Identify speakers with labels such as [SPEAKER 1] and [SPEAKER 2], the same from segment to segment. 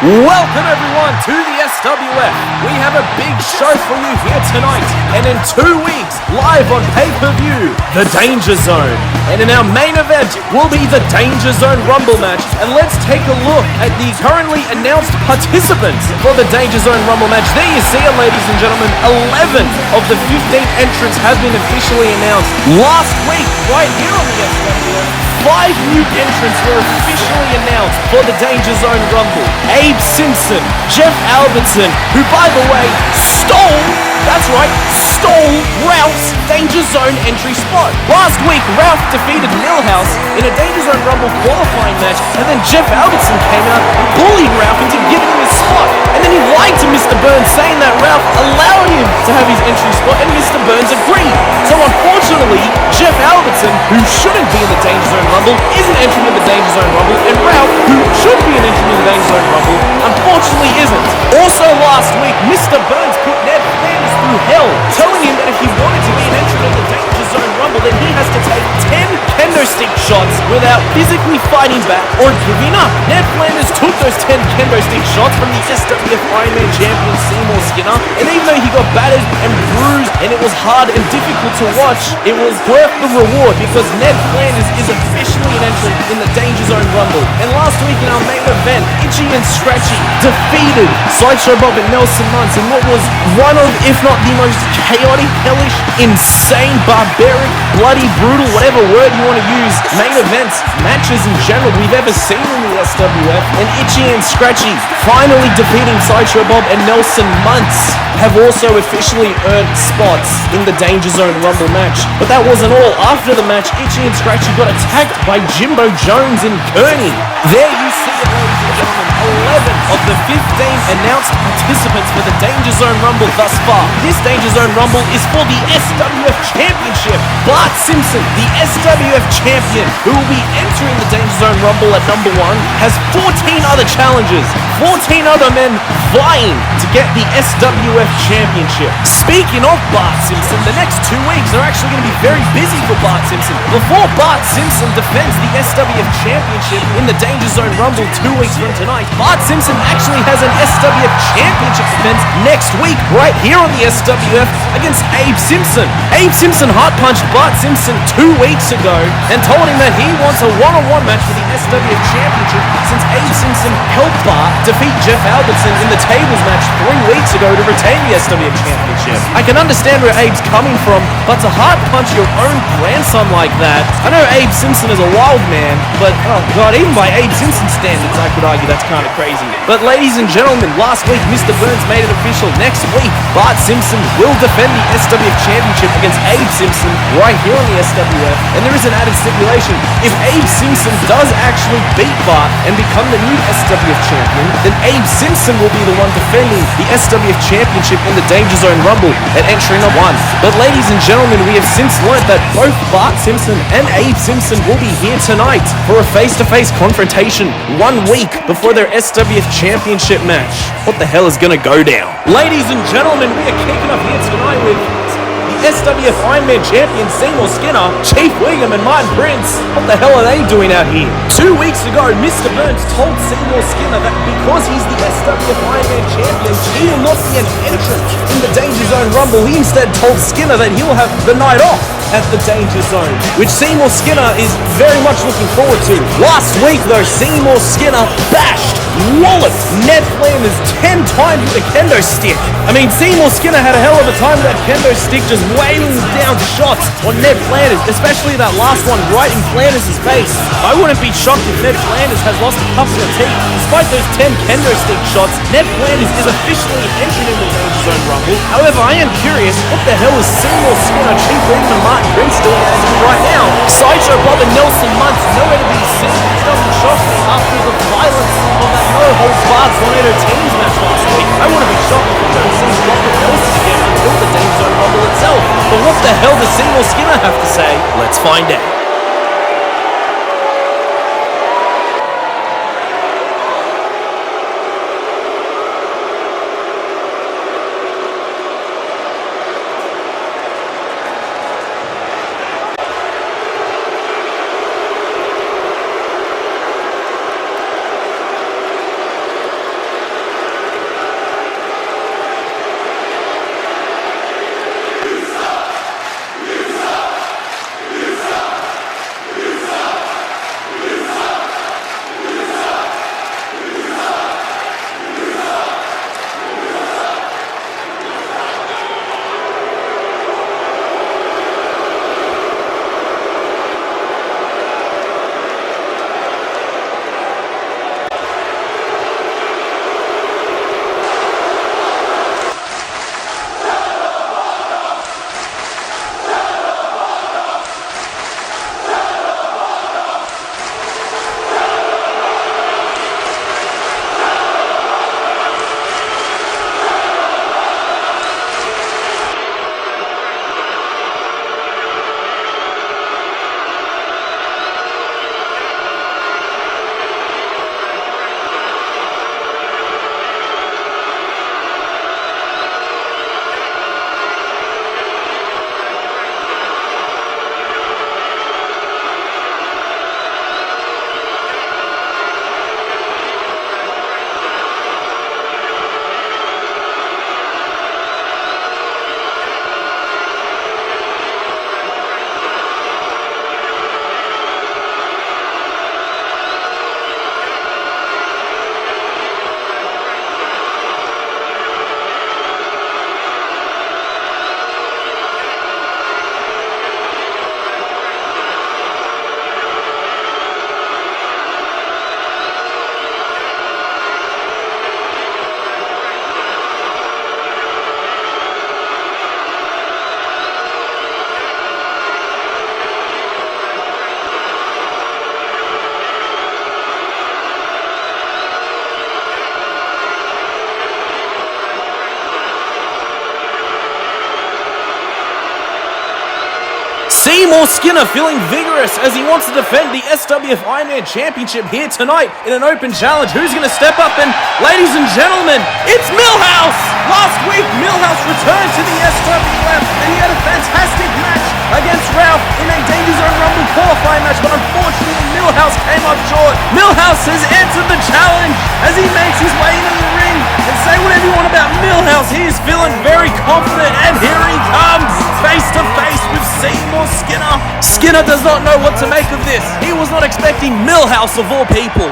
[SPEAKER 1] Welcome everyone to the SWF. We have a big show for you here tonight, and in 2 weeks, live on pay-per-view, The Danger Zone. And in our main event will be the Danger Zone Rumble match. And let's take a look at the currently announced participants for the Danger Zone Rumble match. There you see it, ladies and gentlemen. 11 of the 15 entrants have been officially announced. Last week, right here on the SWF, 5 new entrants were officially announced for the Danger Zone Rumble. Abe Simpson, Jeff Albertson, who by the way stole Ralph's Danger Zone entry spot. Last week, Ralph defeated Millhouse in a Danger Zone Rumble qualifying match, and then Jeff Albertson came out and bullied Ralph into giving him his spot. And then he lied to Mr. Burns, saying that Ralph allowed him to have his entry spot, and Mr. Burns agreed. So unfortunately, Jeff Albertson, who shouldn't be in the Danger Zone Rumble, isn't entering in the Danger Zone Rumble, and Ralph, who should be an entry in the Danger Zone Rumble, unfortunately isn't. Also last week, Mr. Burns put Ned Flanders through hell, telling him that if he wanted to be an entrant in the Danger Zone Rumble, then he has to take 10 kendo stick shots without physically fighting back or giving up. Ned Flanders took those 10 kendo stick shots from the SWF Ironman champion Seymour Skinner, and even though he got battered and bruised and it was hard and difficult to watch, it was worth the reward because Ned Flanders is officially an entrant in the Danger Zone Rumble. And last week in our main event, Itchy and Scratchy defeated Sideshow Bob and Nelson Muntz in what was one of, if not the most chaotic, hellish, insane, barbaric, bloody, brutal, whatever word you want to use, main events, matches in general we've ever seen in the SWF. And Itchy and Scratchy finally defeating Sideshow Bob and Nelson Muntz have also officially earned spots in the Danger Zone Rumble match. But that wasn't all. After the match, Itchy and Scratchy got attacked by Jimbo Jones and Kearney. There you see it, ladies and gentlemen. 11 of the 15 announced participants for the Danger Zone Rumble thus far. This Danger Zone Rumble is for the SWF Championship. Bart Simpson, the SWF champion, who will be entering the Danger Zone Rumble at number 1, has 14 other challengers, 14 other men vying to get the SWF Championship. Speaking of Bart Simpson, the next 2 weeks are actually going to be very busy for Bart Simpson. Before Bart Simpson defends the SWF Championship in the Danger Zone Rumble 2 weeks from tonight, Bart Simpson actually has an SWF Championship defense next week right here on the SWF against Abe Simpson. Abe Simpson heart-punched Bart Simpson 2 weeks ago and told him that he wants a one-on-one match for the SWF Championship since Abe Simpson helped Bart defeat Jeff Albertson in the tables match 3 weeks ago to retain the SWF Championship. I can understand where Abe's coming from, but to heart-punch your own grandson like that, I know Abe Simpson is a wild man, but oh god, even by Abe Simpson standards, I could argue that's kind of crazy. But ladies and gentlemen, last week Mr. Burns made it official. Next week, Bart Simpson will defend the SWF Championship against Abe Simpson right here on the SWF. And there is an added stipulation. If Abe Simpson does actually beat Bart and become the new SWF champion, then Abe Simpson will be the one defending the SWF Championship in the Danger Zone Rumble at entry number 1. But ladies and gentlemen, we have since learned that both Bart Simpson and Abe Simpson will be here tonight for a face-to-face confrontation 1 week before their SWF Championship match. What the hell is gonna go down? Ladies and gentlemen, we are kicking off here tonight with the SWF Ironman champion Seymour Skinner, Chief William and Martin Prince. What the hell are they doing out here? 2 weeks ago, Mr. Burns told Seymour Skinner that because he's the SWF Ironman champion, he will not be an entrant in the Danger Zone Rumble. He instead told Skinner that he will have the night off at the Danger Zone, which Seymour Skinner is very much looking forward to. Last week though, Seymour Skinner walloped Ned Flanders 10 times with a kendo stick. I mean, Seymour Skinner had a hell of a time with that kendo stick, just wailing down shots on Ned Flanders, especially that last one right in Flanders' face. I wouldn't be shocked if Ned Flanders has lost a couple of teeth. Despite those 10 kendo stick shots, Ned Flanders is officially entering in the Danger Zone Rumble. However, I am curious, what the hell is Seymour Skinner, Chief William and Martin Prince doing as of right now? Sideshow Bob and Nelson Muntz nowhere to be seen. This doesn't shock me after the violence of that no-holds-barred tornado teams match last week. I wouldn't be shocked if we don't see Bob and Nelson again until the Danger Zone Rumble itself. But what the hell does Seymour Skinner have to say? Let's find out. Seymour Skinner feeling vigorous as he wants to defend the SWF Ironman Championship here tonight in an open challenge. Who's going to step up? And ladies and gentlemen, it's Millhouse! Last week, Millhouse returned to the SWF and he had a fantastic match against Ralph in a Danger Zone Rumble qualifying match, but unfortunately Millhouse came up short. Millhouse has answered the challenge as he makes his way into the ring. And say whatever you want about Millhouse, he is feeling very confident, and here he comes, face to face with Seymour Skinner. Skinner does not know what to make of this. He was not expecting Millhouse of all people.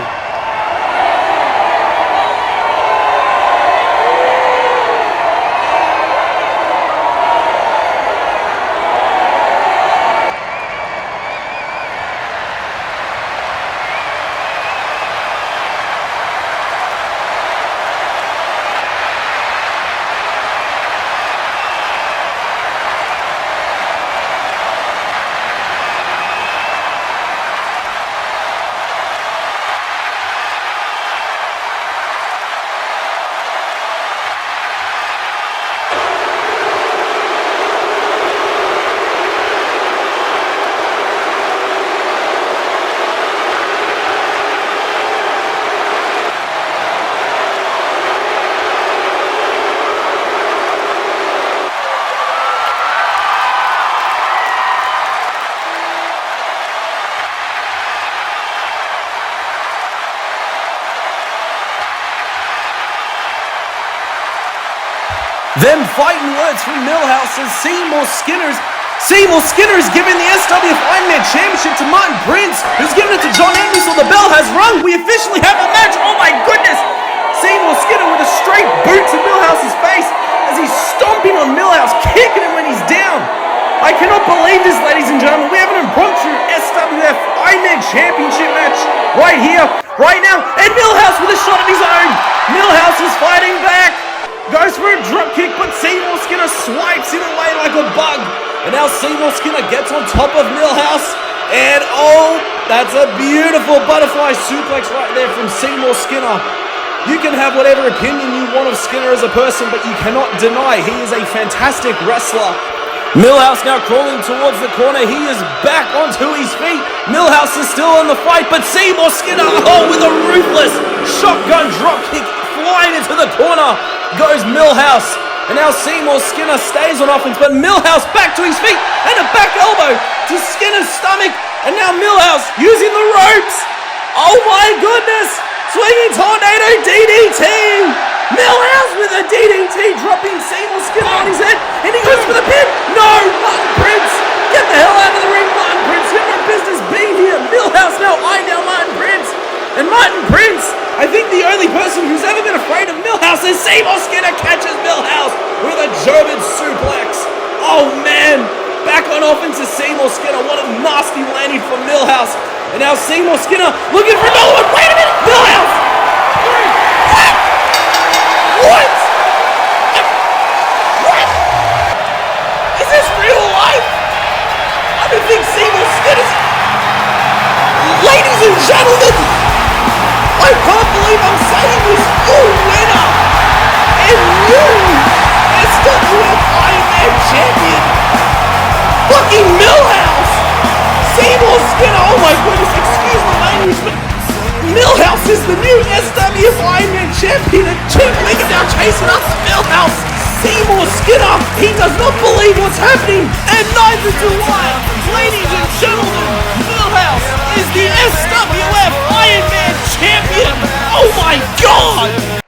[SPEAKER 1] Them fighting words from Millhouse as Seymour Skinner is giving the SWF Ironman Championship to Martin Prince, who's giving it to John Andrews, so the bell has rung. We officially have a match. Oh my goodness! Seymour Skinner with a straight boot to Millhouse's face as he's stomping on Millhouse, kicking him when he's down. I cannot believe this, ladies and gentlemen. We have an impromptu SWF Ironman Championship match right here, right now, and Millhouse with a shot of his own. Millhouse is fighting back. Goes for a drop kick, but Seymour Skinner swipes him away like a bug. And now Seymour Skinner gets on top of Millhouse. And oh, that's a beautiful butterfly suplex right there from Seymour Skinner. You can have whatever opinion you want of Skinner as a person, but you cannot deny he is a fantastic wrestler. Millhouse now crawling towards the corner. He is back onto his feet. Millhouse is still in the fight, but Seymour Skinner, oh, with a ruthless shotgun drop kick flying into the corner goes Millhouse. And now Seymour Skinner stays on offense, but Millhouse back to his feet and a back elbow to Skinner's stomach. And now Millhouse using the ropes. Oh my goodness! Swinging tornado DDT. Millhouse with a DDT, dropping Seymour Skinner on his head, and he goes for the pin. No, Martin Prince, get the hell out of the ring, Martin Prince. You have no business being here. Millhouse now eyeing down Martin Prince, and Martin Prince, I think the only person who's ever been afraid of Millhouse is Seymour Skinner catches Millhouse with a German suplex. Oh man, back on offense is Seymour Skinner. What a nasty landing from Millhouse. And now Seymour Skinner looking for another one. Wait a minute, Millhouse! What? What? Is this real life? I don't think Seymour Skinner's... Ladies and gentlemen, I can't believe I'm saying this. Your winner and new SWF Ironman champion, fucking Millhouse. Seymour Skinner, oh my goodness, excuse my language, but Millhouse is the new SWF Ironman champion, and Chief Wiggum now chasing us. Millhouse, Seymour Skinner, he does not believe what's happening, and neither do I. Ladies and gentlemen, Millhouse is the SWF Ironman champion. Oh my God!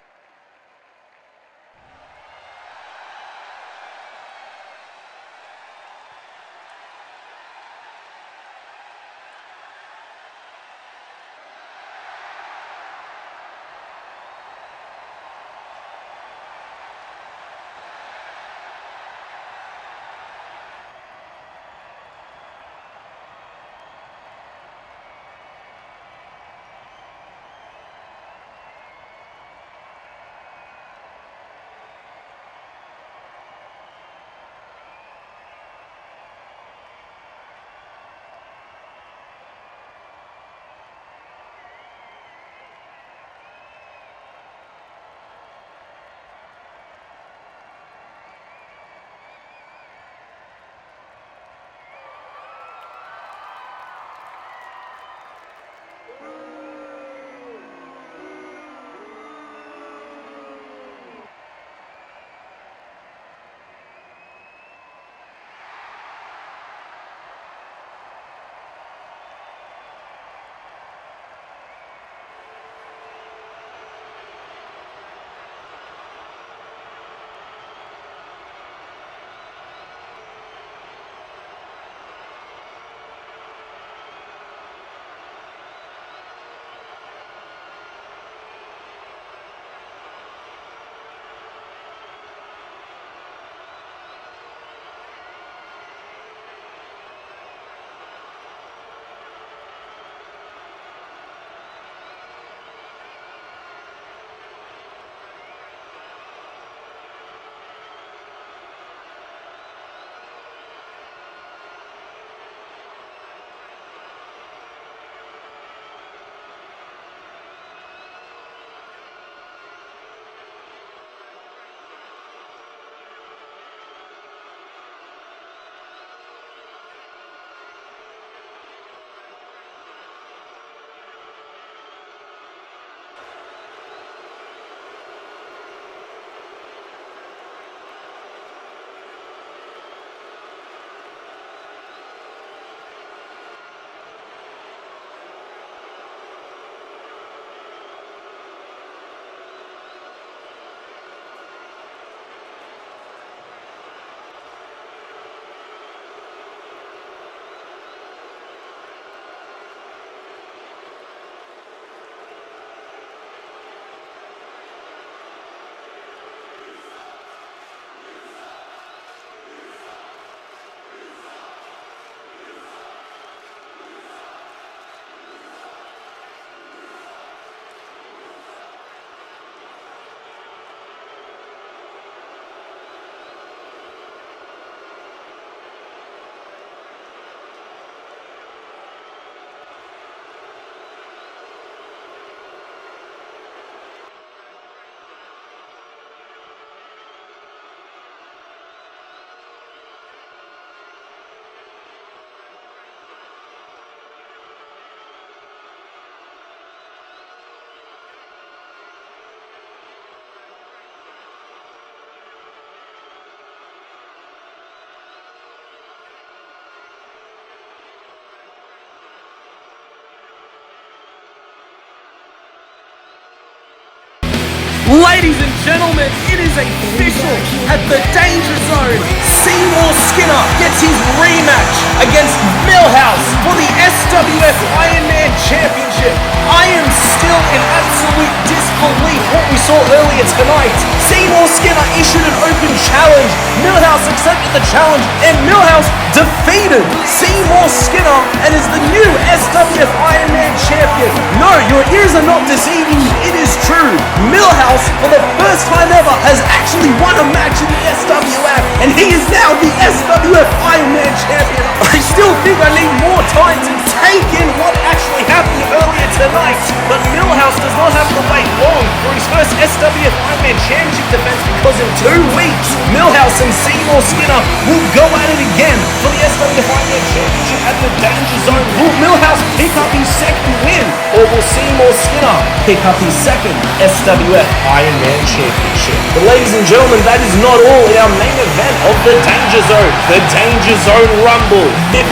[SPEAKER 1] Ladies and gentlemen, it is official. At the Danger Zone, Seymour Skinner gets his rematch against Millhouse for the SWF Ironman Championship. I am still in absolute disbelief what we saw earlier tonight. Seymour Skinner issued an open challenge. Millhouse accepted the challenge, and Millhouse defeated Seymour Skinner and is the new SWF Ironman champion. No, your ears are not deceiving you. It is true. Millhouse, for the first time ever, has actually won a match in the SWF, and he is now the SWF Ironman champion. I still think I need more time to take in what actually happened earlier tonight, but Millhouse does not have to wait long for his first SWF Ironman championship defense, because in 2 weeks, Millhouse and Seymour Skinner will go at it again for the SWF Ironman championship at the Danger Zone. Will Millhouse pick up his second win, or will Seymour Skinner pick up his second SWF Ironman championship? But ladies and gentlemen, that is not all in our main event of the Danger Zone, the Danger Zone Rumble. 15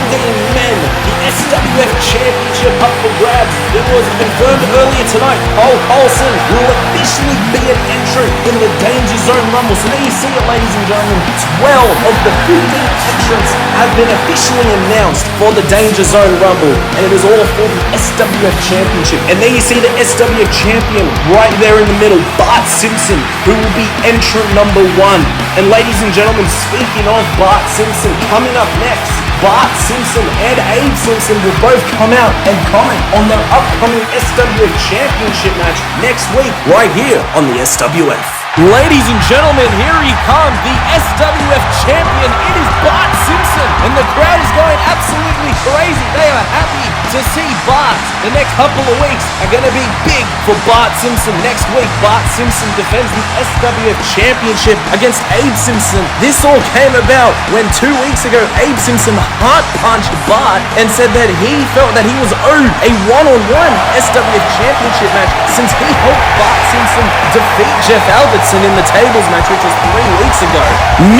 [SPEAKER 1] men, the SWF Championship up for grabs. It was confirmed earlier tonight, Cole Colson will officially be an entrant in the Danger Zone Rumble. So there you see it, ladies and gentlemen, 12 of the 15 entrants have been officially announced for the Danger Zone Rumble, and it is all for the SWF Championship. And there you see the SWF Champion right there in the middle, Bart Simpson, who will be entrant number 1. And ladies and gentlemen, speaking of Bart Simpson, coming up next, Bart Simpson and Abe Simpson will both come out and comment on their upcoming SWF Championship match next week, right here on the SWF. Ladies and gentlemen, here he comes, the SWF champion. It is Bart Simpson, and the crowd is going absolutely crazy. They are happy to see Bart. The next couple of weeks are going to be big for Bart Simpson. Next week, Bart Simpson defends the SWF Championship against Abe Simpson. This all came about when 2 weeks ago, Abe Simpson heart-punched Bart and said that he felt that he was owed a one-on-one SWF Championship match since he helped Bart Simpson defeat Jeff Albertson in the tables match, which was 3 weeks ago.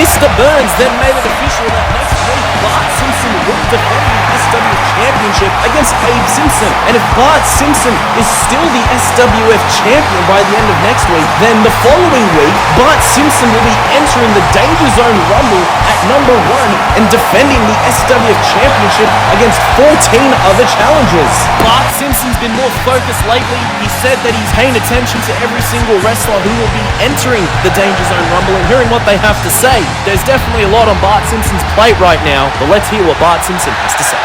[SPEAKER 1] Mr. Burns then made it official that next week Bart Simpson will defend the SWF Championship against Abe Simpson. And if Bart Simpson is still the SWF champion by the end of next week, then the following week, Bart Simpson will be entering the Danger Zone Rumble at number 1 and defending the SWF Championship against 14 other challengers. Bart Simpson's been more focused lately. He said that he's paying attention to every single wrestler who will be entering the Danger Zone Rumble and hearing what they have to say. There's definitely a lot on Bart Simpson's plate right now, but let's hear what Bart Simpson has to say.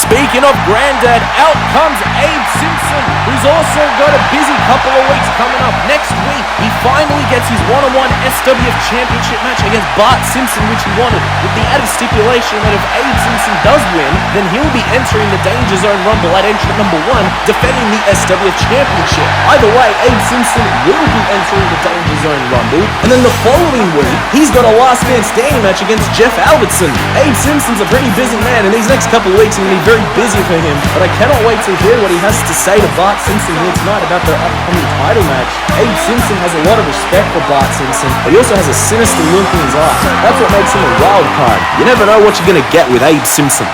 [SPEAKER 1] Speaking of Grandad, out comes Abe Simpson, who's also got a busy couple of weeks coming up. Next week, he finally gets his one-on-one SWF Championship match against Bart Simpson, which he wanted, with the added stipulation that if Abe Simpson does win, then he'll be entering the Danger Zone Rumble at entrant number 1, defending the SWF Championship. Either way, Abe Simpson will be entering the Danger Zone Rumble, and then the following week, he's got a last man standing match against Jeff Albertson. Abe Simpson's a pretty busy man, and these next couple of weeks are going to be very busy for him, but I cannot wait to hear what he has to say to Bart Simpson here tonight about their upcoming title match. Abe Simpson has a lot lot of respect for Bart Simpson, but he also has a sinister look in his eye. That's what makes him a wild card. You never know what you're going to get with Abe Simpson.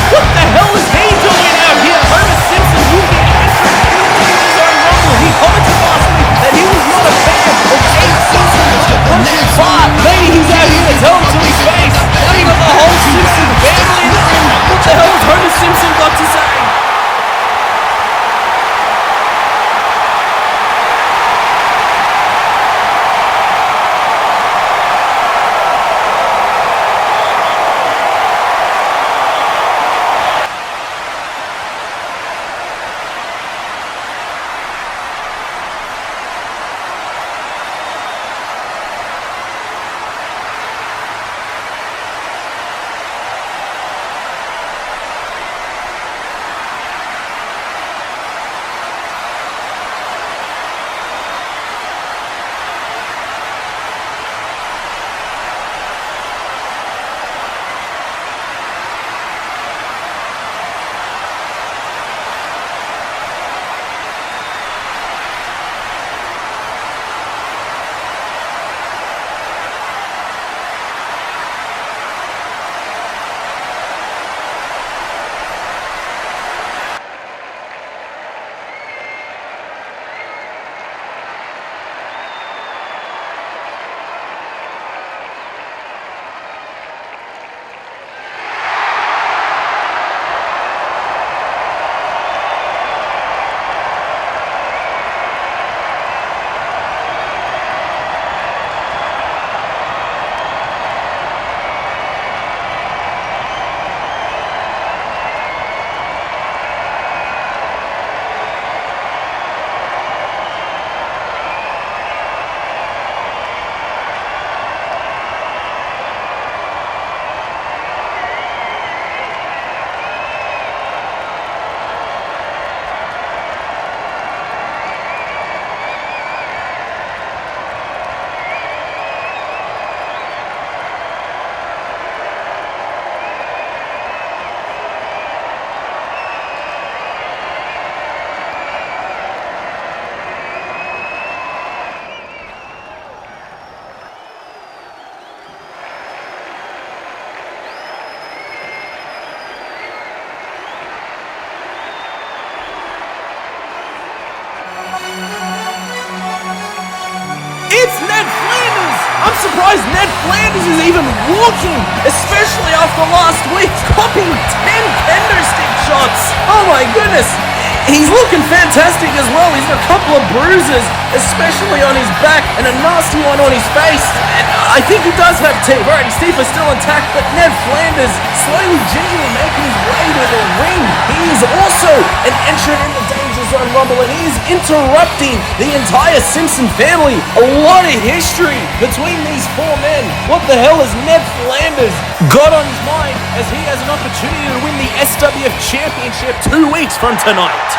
[SPEAKER 1] What the hell is he doing out here? Homer Simpson will be entering into his own rumble. He commented last week that he was not a fan of Abe Simpson, but maybe he's out here to tell him to his face. Now you got the whole Simpson family in the ring. What the hell has Homer Simpson got to say? It's Ned Flanders! I'm surprised Ned Flanders is even walking, especially after last week, copping 10 kendo stick shots. Oh my goodness! He's looking fantastic as well. He's got a couple of bruises, especially on his back, and a nasty one on his face. And I think he does have teeth. Alright, his teeth are still intact, but Ned Flanders slowly, gingerly making his way to the ring. He is also an entrant in the Danger Zone Rumble, and he's interrupting the entire Simpson family. A lot of history between these four men. What the hell has Ned Flanders got on his mind as he has an opportunity to win the SWF Championship 2 weeks from tonight?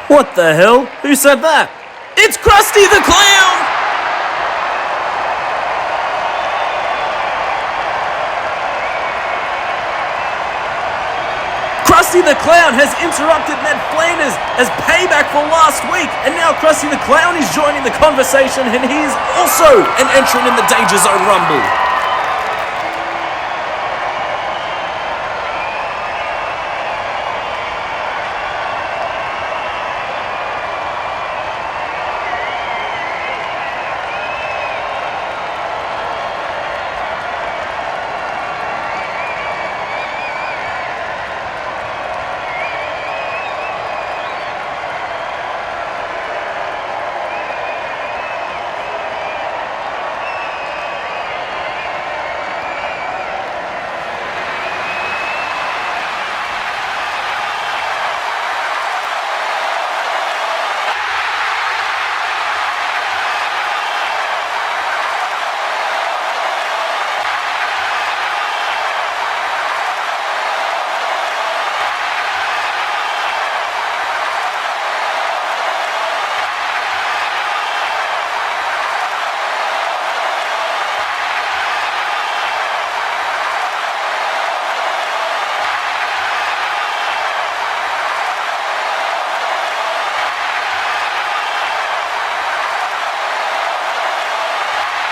[SPEAKER 1] What the hell? Who said that? It's Krusty the Clown! Krusty the Clown has interrupted Ned Flanders as payback for last week, and now Krusty the Clown is joining the conversation, and he is also an entrant in the Danger Zone Rumble.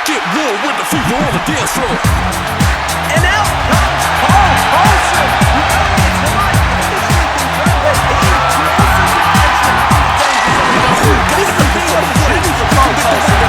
[SPEAKER 2] Get real with the fever on the dance floor.
[SPEAKER 1] And out comes Cole Colson, who earlier tonight officially confirmed that he will also be entrant. This is a big opportunity for Cole Colson.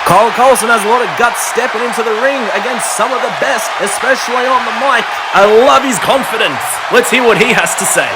[SPEAKER 1] Cole Colson has a lot of guts stepping into the ring against some of the best, especially on the mic. I love his confidence. Let's hear what he has to say.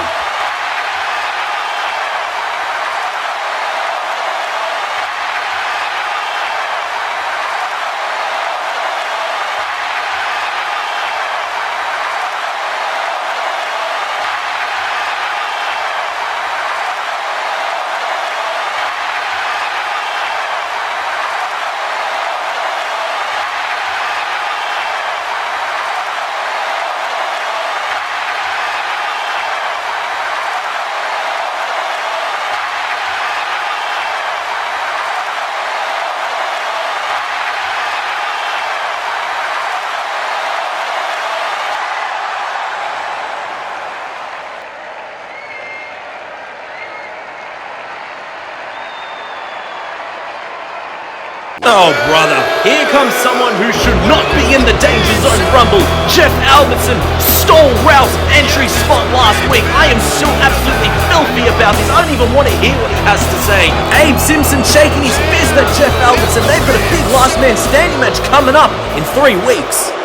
[SPEAKER 1] Oh, brother, here comes someone who should not be in the Danger Zone Rumble. Jeff Albertson stole Ralph's entry spot last week. I am still absolutely filthy about this. I don't even want to hear what has to say. Abe Simpson shaking his fist at Jeff Albertson. They've got a big last man standing match coming up in 3 weeks.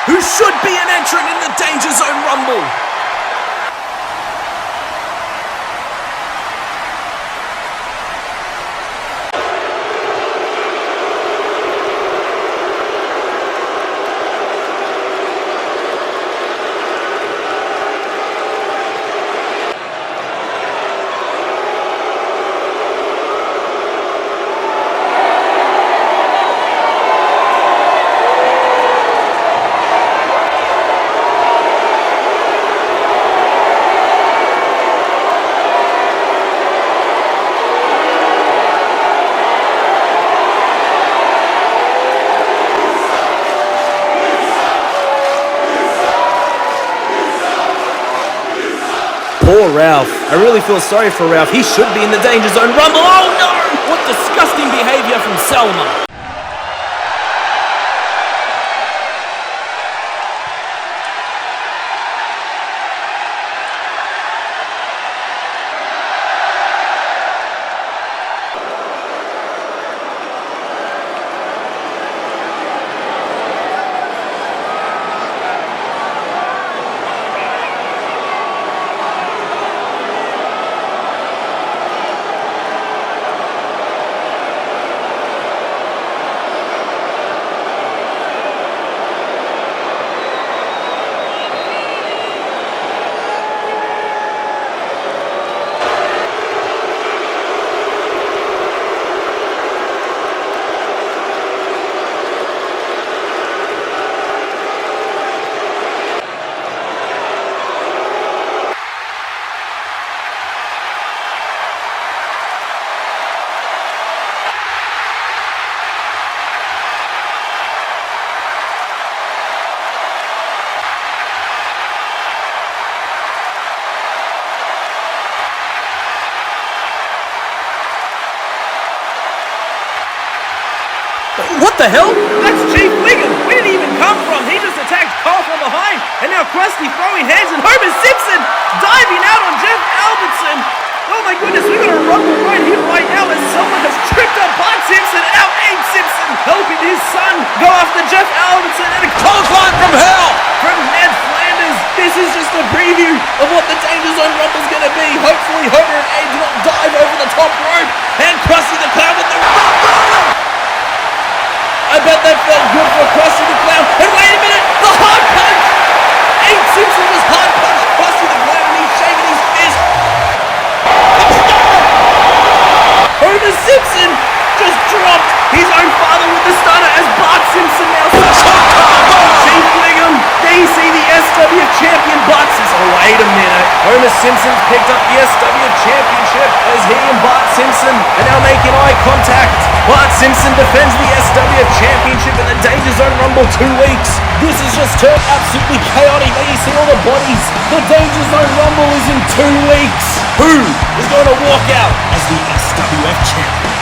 [SPEAKER 1] Who should be an entrant in the Danger Zone Rumble. Poor Ralph. I really feel sorry for Ralph. He should be in the Danger Zone Rumble. Oh no! What disgusting behavior from Selma. What the hell? That's Chief Wiggum. Where did he even come from? He just attacked Carl from behind. And now Krusty throwing hands and Homer Simpson diving out on Jeff Albertson. Oh my goodness, we got a rumble right here, right now, as someone has tripped up Bart Simpson. Now Abe Simpson helping his son go after Jeff Albertson. And a clothesline from hell from Ned Flanders. This is just a preview of what the Danger Zone Rumble's going to be. Hopefully Homer and Abe do not dive over the top rope. And Krusty the Clown with the I bet that felt good for Krusty the Clown. And wait a minute, the hard punch! Abe Simpson was hard punched Krusty the Clown and he's shaking his fist. Homer Simpson just dropped his own father with the stunner as Bart Simpson now Chief Wiggum, there you see the SWF Champion Bart Simpson. Oh, wait a minute. Homer Simpson's picked up the SWF Championship as he and Bart Simpson are now making eye contact. Bart Simpson defends the SWF Championship in the Danger Zone Rumble 2 weeks. This has just turned absolutely chaotic. There you see all the bodies. The Danger Zone Rumble is in 2 weeks. Who is going to walk out as the SWF Champion?